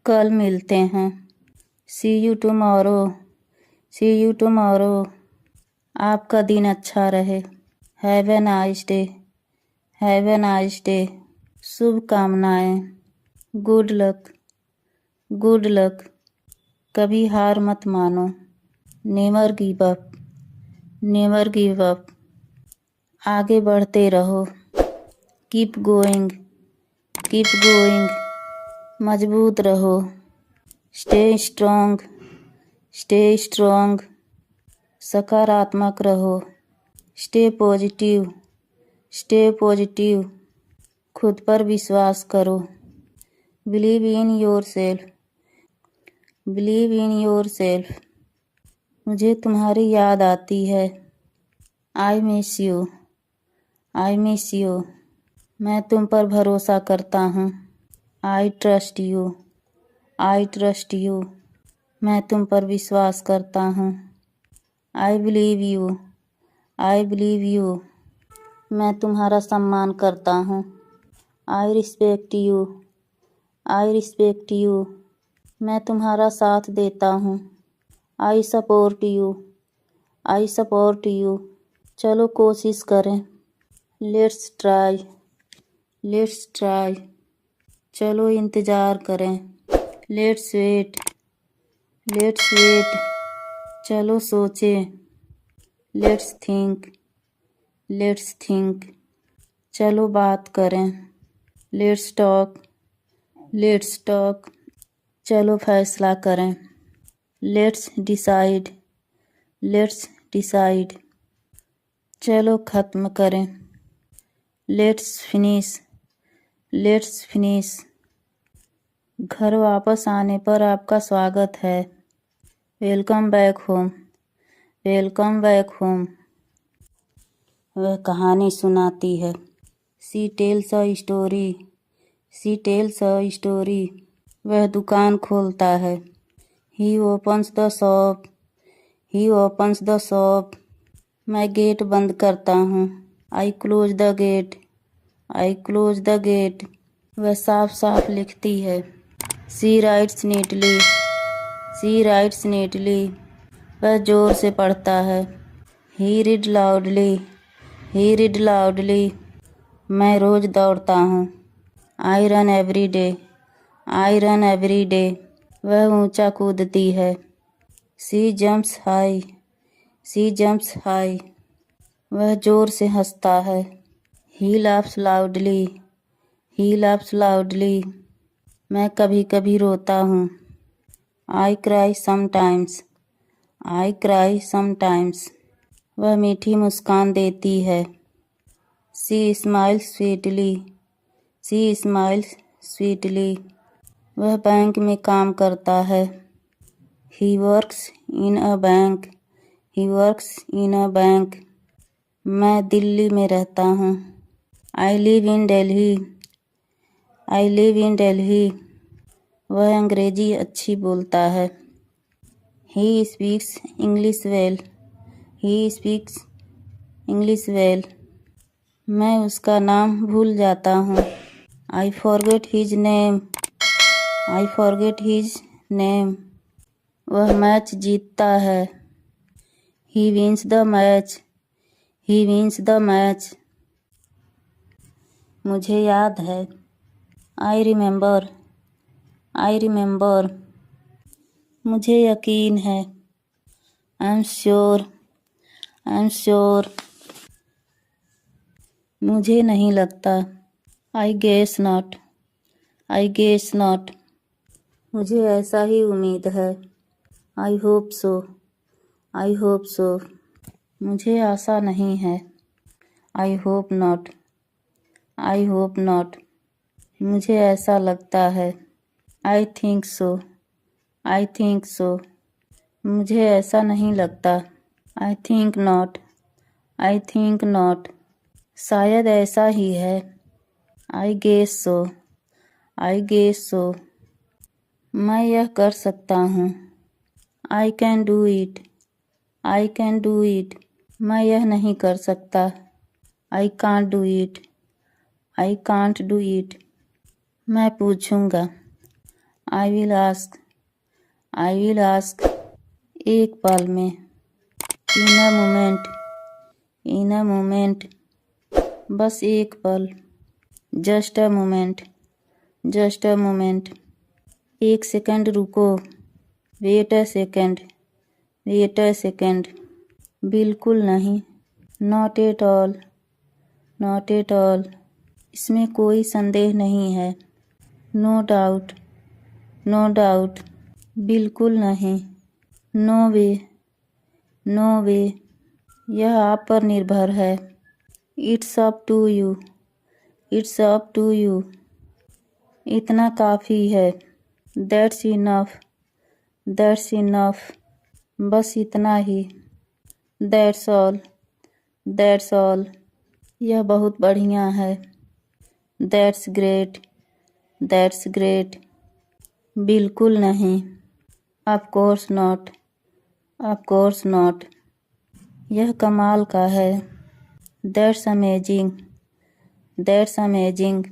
कल मिलते हैं। See you tomorrow. See you tomorrow. आपका दिन अच्छा रहे। Have a nice day. Have a nice day. शुभकामनाएँ। Good luck. Good luck. कभी हार मत मानो। Never give up. Never give up. आगे बढ़ते रहो। Keep going. Keep going. मजबूत रहो। Stay strong. Stay strong. सकारात्मक रहो। Stay positive. Stay positive. खुद पर विश्वास करो। Believe in yourself. Believe in yourself. मुझे तुम्हारी याद आती है। I miss you. I miss you. मैं तुम पर भरोसा करता हूँ। I trust you. I trust you. मैं तुम पर विश्वास करता हूँ। I believe you. I believe you. मैं तुम्हारा सम्मान करता हूँ। I respect you. I respect you. मैं तुम्हारा साथ देता हूँ। I support you. I support you. चलो कोशिश करें। Let's try. Let's try. चलो इंतज़ार करें। Let's wait. Let's wait. चलो सोचें। Let's think. Let's think. चलो बात करें। Let's talk. Let's talk. चलो फैसला करें। Let's decide. Let's decide. चलो ख़त्म करें। Let's finish. Let's finish. घर वापस आने पर आपका स्वागत है। Welcome back home. Welcome back home. वह कहानी सुनाती है। She tells a story. She tells a story. वह दुकान खोलता है। He opens the shop. He opens the shop. मैं गेट बंद करता हूँ। आई close the gate. I close the gate. वह साफ साफ लिखती है। She writes neatly. She writes neatly. वह जोर से पढ़ता है। He read loudly. He read loudly. मैं रोज़ दौड़ता हूँ। I run every day. I run every day. वह ऊंचा कूदती है। She jumps high. She jumps high. वह जोर से हंसता है। He laughs loudly. He laughs loudly. मैं कभी कभी रोता हूँ। I cry sometimes. I cry sometimes. वह मीठी मुस्कान देती है। She smiles sweetly. She smiles sweetly. वह बैंक में काम करता है। He works in a bank. He works in a bank. मैं दिल्ली में रहता हूँ। I live in Delhi. I live in Delhi. वह अंग्रेजी अच्छी बोलता है। He speaks English well. He speaks English well. मैं उसका नाम भूल जाता हूँ। I forget his name. I forget his name. वह मैच जीतता है। He wins the match. He wins the match. मुझे याद है। I remember. I remember. मुझे यकीन है। I am sure. I am sure. मुझे नहीं लगता। I guess not. I guess not. मुझे ऐसा ही उम्मीद है। I hope so. I hope so. मुझे आशा नहीं है। I hope not. I hope not. मुझे ऐसा लगता है। I think so. I think so. मुझे ऐसा नहीं लगता। आई think not. I think not. शायद ऐसा ही है। I guess so. I guess so. मैं यह कर सकता हूँ। I can do it. I can do it. मैं यह नहीं कर सकता। I can't do it. I can't do it. मैं पूछूंगा। I will ask, I will ask, एक पल में। इन a moment, in a moment, बस एक पल। Just a moment, just a moment, एक सेकंड रुको। Wait a second, wait a second, बिल्कुल नहीं। Not at all, not at all, इसमें कोई संदेह नहीं है। नो डाउट, नो डाउट, बिल्कुल नहीं। नो वे, नो वे, यह आप पर निर्भर है। It's up to you, it's up to you, इतना काफ़ी है। दैट्स इनफ, दैट्स इनफ, बस इतना ही। दैट्स ऑल, दैट्स ऑल, यह बहुत बढ़िया है। दैट्स ग्रेट, दैट्स ग्रेट, बिल्कुल नहीं। Of course not, of course not, यह कमाल का है। That's amazing, that's amazing,